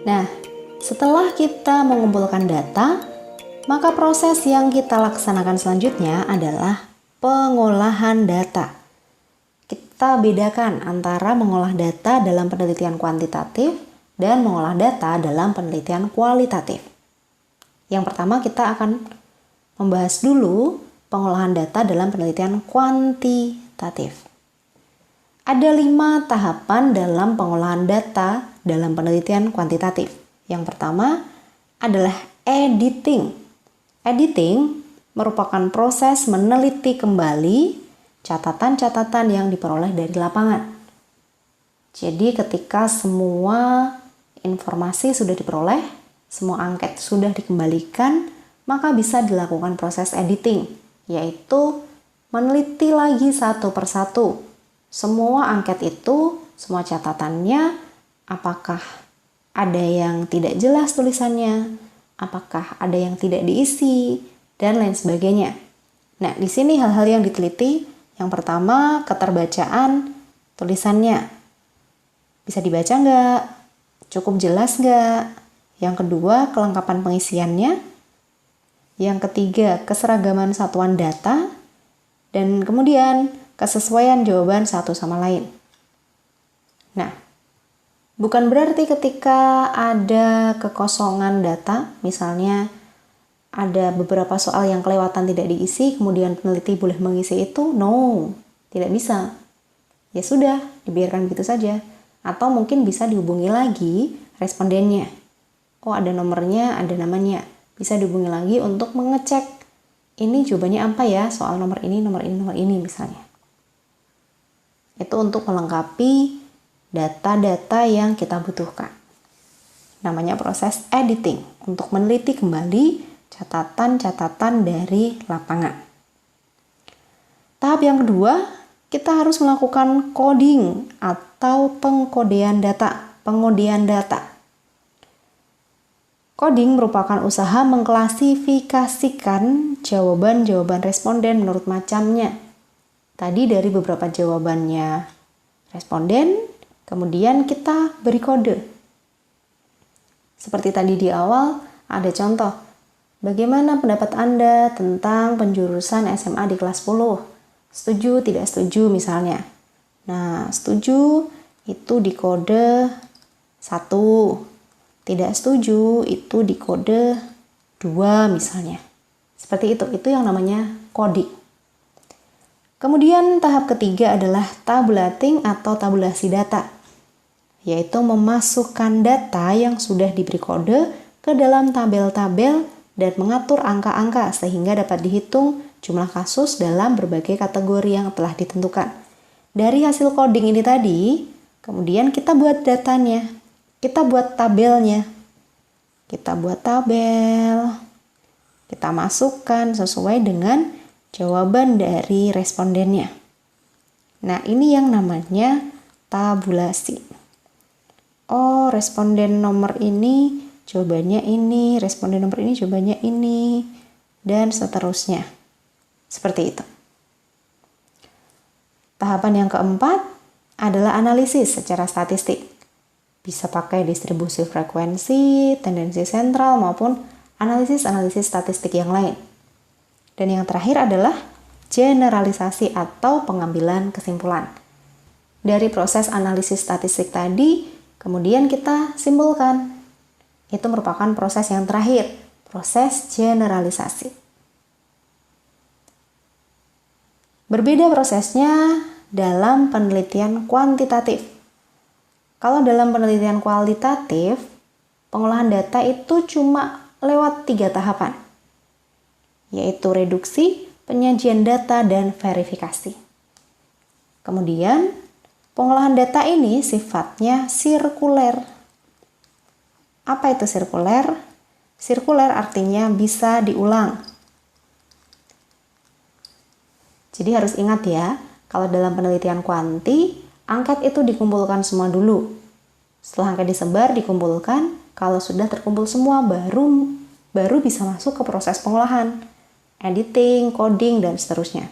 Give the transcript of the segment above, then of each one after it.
Nah, setelah kita mengumpulkan data, maka proses yang kita laksanakan selanjutnya adalah pengolahan data. Kita bedakan antara mengolah data dalam penelitian kuantitatif dan mengolah data dalam penelitian kualitatif. Yang pertama kita akan membahas dulu pengolahan data dalam penelitian kuantitatif. Ada 5 tahapan dalam pengolahan data dalam penelitian kuantitatif. Yang pertama adalah editing. Editing merupakan proses meneliti kembali catatan-catatan yang diperoleh dari lapangan. Jadi ketika semua informasi sudah diperoleh, semua angket sudah dikembalikan, maka bisa dilakukan proses editing, yaitu meneliti lagi satu persatu. Semua angket itu, semua catatannya, apakah ada yang tidak jelas tulisannya, apakah ada yang tidak diisi, dan lain sebagainya. Nah, di sini hal-hal yang diteliti, yang pertama keterbacaan tulisannya. Bisa dibaca nggak? Cukup jelas nggak? Yang kedua, kelengkapan pengisiannya. Yang ketiga, keseragaman satuan data. Dan kemudian, kesesuaian jawaban satu sama lain. Nah, bukan berarti ketika ada kekosongan data, misalnya ada beberapa soal yang kelewatan tidak diisi, kemudian peneliti boleh mengisi itu, no, tidak bisa. Ya sudah, dibiarkan begitu saja. Atau mungkin bisa dihubungi lagi respondennya. Oh, ada nomornya, ada namanya. Bisa dihubungi lagi untuk mengecek ini jawabannya apa ya, soal nomor ini, nomor ini, nomor ini misalnya. Itu untuk melengkapi data-data yang kita butuhkan. Namanya proses editing, untuk meneliti kembali catatan-catatan dari lapangan. Tahap yang kedua, kita harus melakukan coding atau pengkodean data, pengundian data. Coding merupakan usaha mengklasifikasikan jawaban-jawaban responden menurut macamnya. Tadi dari beberapa jawabannya responden, kemudian kita beri kode. Seperti tadi di awal, ada contoh. Bagaimana pendapat Anda tentang penjurusan SMA di kelas 10? Setuju, tidak setuju misalnya. Nah, setuju itu di kode 1. Tidak setuju itu di kode 2 misalnya. Seperti itu yang namanya coding. Kemudian tahap ketiga adalah tabulating atau tabulasi data, yaitu memasukkan data yang sudah diberi kode ke dalam tabel-tabel dan mengatur angka-angka sehingga dapat dihitung jumlah kasus dalam berbagai kategori yang telah ditentukan. Dari hasil coding ini tadi, kemudian kita buat datanya, kita buat tabelnya, kita buat tabel, kita masukkan sesuai dengan jawaban dari respondennya. Nah, ini yang namanya tabulasi. Oh, responden nomor ini jawabannya ini, responden nomor ini jawabannya ini, dan seterusnya. Seperti itu. Tahapan yang keempat adalah analisis secara statistik. Bisa pakai distribusi frekuensi, tendensi sentral, maupun analisis-analisis statistik yang lain. Dan yang terakhir adalah generalisasi atau pengambilan kesimpulan. Dari proses analisis statistik tadi, kemudian kita simpulkan. Itu merupakan proses yang terakhir, proses generalisasi. Berbeda prosesnya dalam penelitian kuantitatif. Kalau dalam penelitian kualitatif, pengolahan data itu cuma lewat 3 tahapan, yaitu reduksi, penyajian data, dan verifikasi. Kemudian, pengolahan data ini sifatnya sirkuler. Apa itu sirkuler? Sirkuler artinya bisa diulang. Jadi harus ingat ya, kalau dalam penelitian kuanti, angket itu dikumpulkan semua dulu. Setelah angket disebar, dikumpulkan, kalau sudah terkumpul semua, baru bisa masuk ke proses pengolahan, editing, coding, dan seterusnya.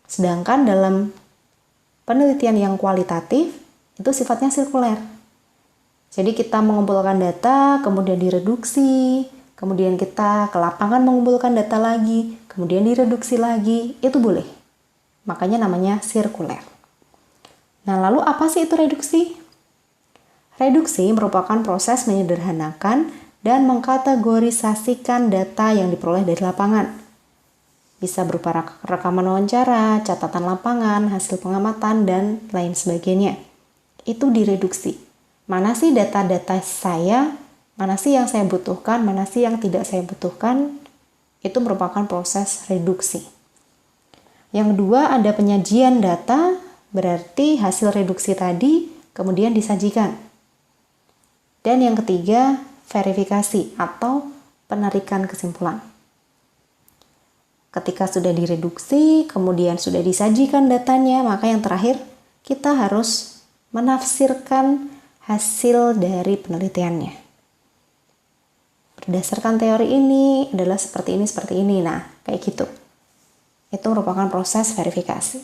Sedangkan dalam penelitian yang kualitatif, itu sifatnya sirkuler. Jadi kita mengumpulkan data, kemudian direduksi, kemudian kita ke lapangan mengumpulkan data lagi, kemudian direduksi lagi, itu boleh. Makanya namanya sirkuler. Nah, lalu apa sih itu reduksi? Reduksi merupakan proses menyederhanakan dan mengkategorisasikan data yang diperoleh dari lapangan. Bisa berupa rekaman wawancara, catatan lapangan, hasil pengamatan, dan lain sebagainya. Itu direduksi. Mana sih data-data saya, mana sih yang saya butuhkan, mana sih yang tidak saya butuhkan, itu merupakan proses reduksi. Yang kedua ada penyajian data, berarti hasil reduksi tadi kemudian disajikan. Dan yang ketiga, verifikasi atau penarikan kesimpulan. Ketika sudah direduksi, kemudian sudah disajikan datanya, maka yang terakhir kita harus menafsirkan hasil dari penelitiannya. Berdasarkan teori ini adalah seperti ini. Nah, kayak gitu. Itu merupakan proses verifikasi.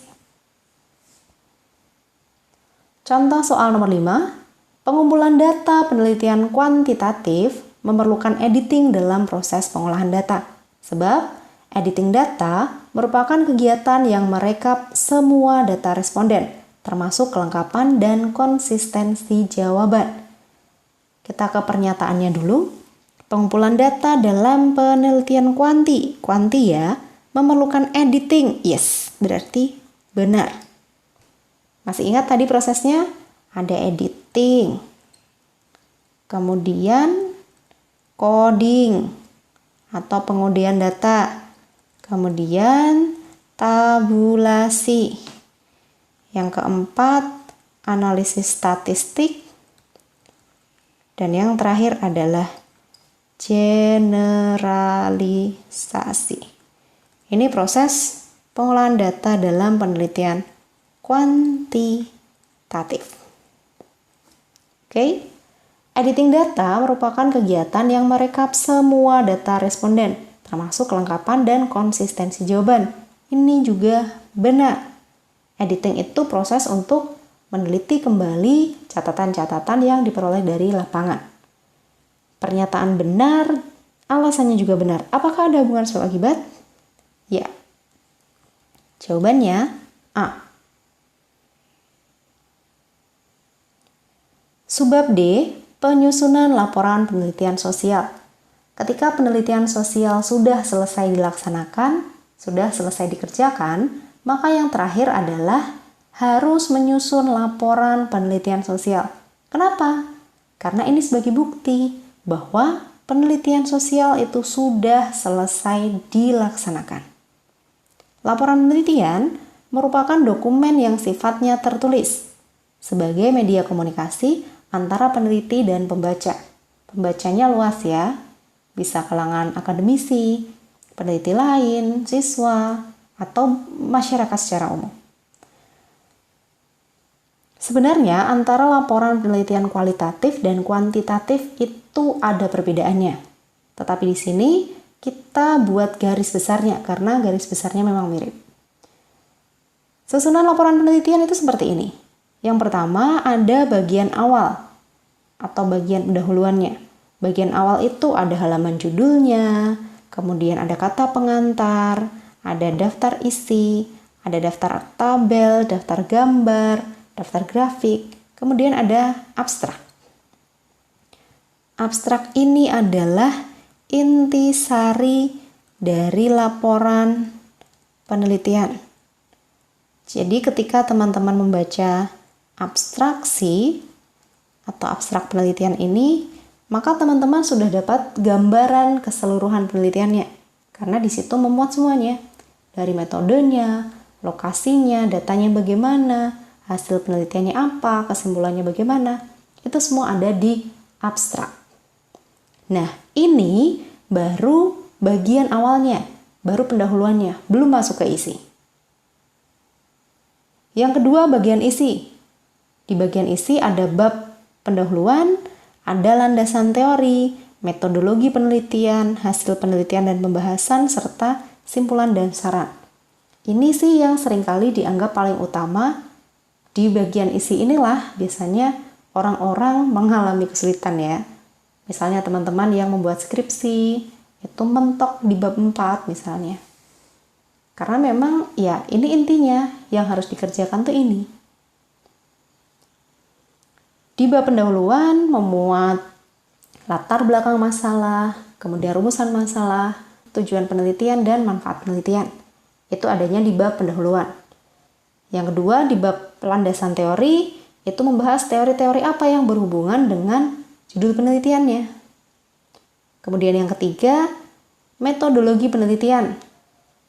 Contoh soal nomor 5, pengumpulan data penelitian kuantitatif memerlukan editing dalam proses pengolahan data. Sebab editing data merupakan kegiatan yang merekap semua data responden, termasuk kelengkapan dan konsistensi jawaban. Kita ke pernyataannya dulu. Pengumpulan data dalam penelitian kuanti ya, memerlukan editing. Yes, berarti benar. Masih ingat tadi prosesnya? Ada editing. Kemudian coding atau pengundian data. Kemudian tabulasi. Yang keempat, analisis statistik. Dan yang terakhir adalah generalisasi. Ini proses pengolahan data dalam penelitian kuantitatif. Oke. Editing data merupakan kegiatan yang merekap semua data responden, termasuk kelengkapan dan konsistensi jawaban. Ini juga benar. Editing itu proses untuk meneliti kembali catatan-catatan yang diperoleh dari lapangan. Pernyataan benar, alasannya juga benar. Apakah ada hubungan sebab akibat? Ya. Jawabannya A. Subbab D, penyusunan laporan penelitian sosial. Ketika penelitian sosial sudah selesai dilaksanakan, sudah selesai dikerjakan, maka yang terakhir adalah harus menyusun laporan penelitian sosial. Kenapa? Karena ini sebagai bukti bahwa penelitian sosial itu sudah selesai dilaksanakan. Laporan penelitian merupakan dokumen yang sifatnya tertulis sebagai media komunikasi antara peneliti dan pembaca. Pembacanya luas ya, bisa kalangan akademisi, peneliti lain, siswa, atau masyarakat secara umum. Sebenarnya antara laporan penelitian kualitatif dan kuantitatif itu ada perbedaannya. Tetapi di sini kita buat garis besarnya karena garis besarnya memang mirip. Susunan laporan penelitian itu seperti ini. Yang pertama ada bagian awal atau bagian pendahuluannya. Bagian awal itu ada halaman judulnya, kemudian ada kata pengantar, ada daftar isi, ada daftar tabel, daftar gambar, daftar grafik, kemudian ada abstrak. Abstrak ini adalah intisari dari laporan penelitian. Jadi ketika teman-teman membaca abstraksi atau abstrak penelitian ini, maka teman-teman sudah dapat gambaran keseluruhan penelitiannya. Karena di situ memuat semuanya. Dari metodenya, lokasinya, datanya bagaimana, hasil penelitiannya apa, kesimpulannya bagaimana. Itu semua ada di abstrak. Nah, ini baru bagian awalnya, baru pendahuluannya, belum masuk ke isi. Yang kedua, bagian isi. Di bagian isi ada bab pendahuluan, ada landasan teori, metodologi penelitian, hasil penelitian dan pembahasan, serta simpulan dan saran. Ini sih yang seringkali dianggap paling utama. Di bagian isi inilah biasanya orang-orang mengalami kesulitan ya. Misalnya teman-teman yang membuat skripsi, itu mentok di bab 4 misalnya. Karena memang ya ini intinya yang harus dikerjakan tuh ini. Di bab pendahuluan memuat latar belakang masalah, kemudian rumusan masalah, tujuan penelitian dan manfaat penelitian. Itu adanya di bab pendahuluan. Yang kedua di bab landasan teori, itu membahas teori-teori apa yang berhubungan dengan judul penelitiannya. Kemudian yang ketiga, metodologi penelitian.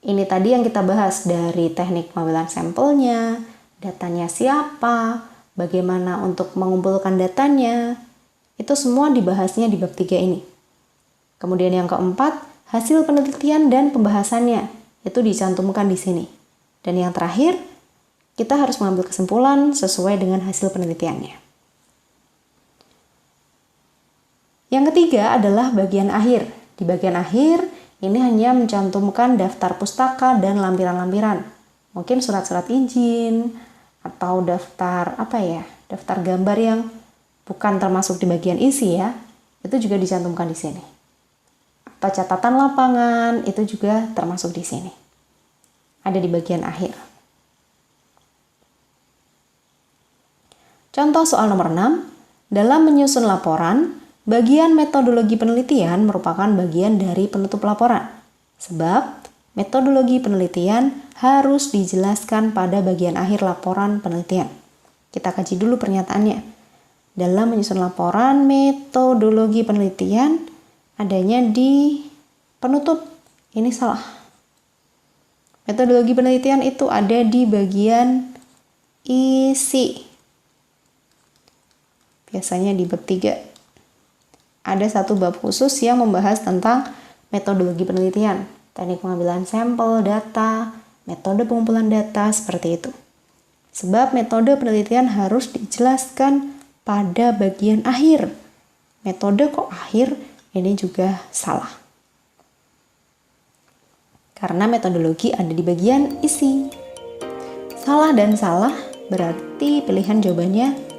Ini tadi yang kita bahas dari teknik pengambilan sampelnya, datanya siapa, bagaimana untuk mengumpulkan datanya. Itu semua dibahasnya di bab 3 ini. Kemudian yang keempat, hasil penelitian dan pembahasannya. Itu dicantumkan di sini. Dan yang terakhir, kita harus mengambil kesimpulan sesuai dengan hasil penelitiannya. Yang ketiga adalah bagian akhir. Di bagian akhir, ini hanya mencantumkan daftar pustaka dan lampiran-lampiran. Mungkin surat-surat izin, atau daftar daftar gambar yang bukan termasuk di bagian isi ya. Itu juga dicantumkan di sini. Atau catatan lapangan, itu juga termasuk di sini. Ada di bagian akhir. Contoh soal nomor 6, dalam menyusun laporan, bagian metodologi penelitian merupakan bagian dari penutup laporan. Sebab, metodologi penelitian harus dijelaskan pada bagian akhir laporan penelitian. Kita kaji dulu pernyataannya. Dalam menyusun laporan, metodologi penelitian adanya di penutup. Ini salah. Metodologi penelitian itu ada di bagian isi. Biasanya di bab 3. Ada satu bab khusus yang membahas tentang metodologi penelitian, teknik pengambilan sampel, data, metode pengumpulan data, seperti itu. Sebab metode penelitian harus dijelaskan pada bagian akhir. Metode kok akhir, ini juga salah. Karena metodologi ada di bagian isi. Salah dan salah berarti pilihan jawabannya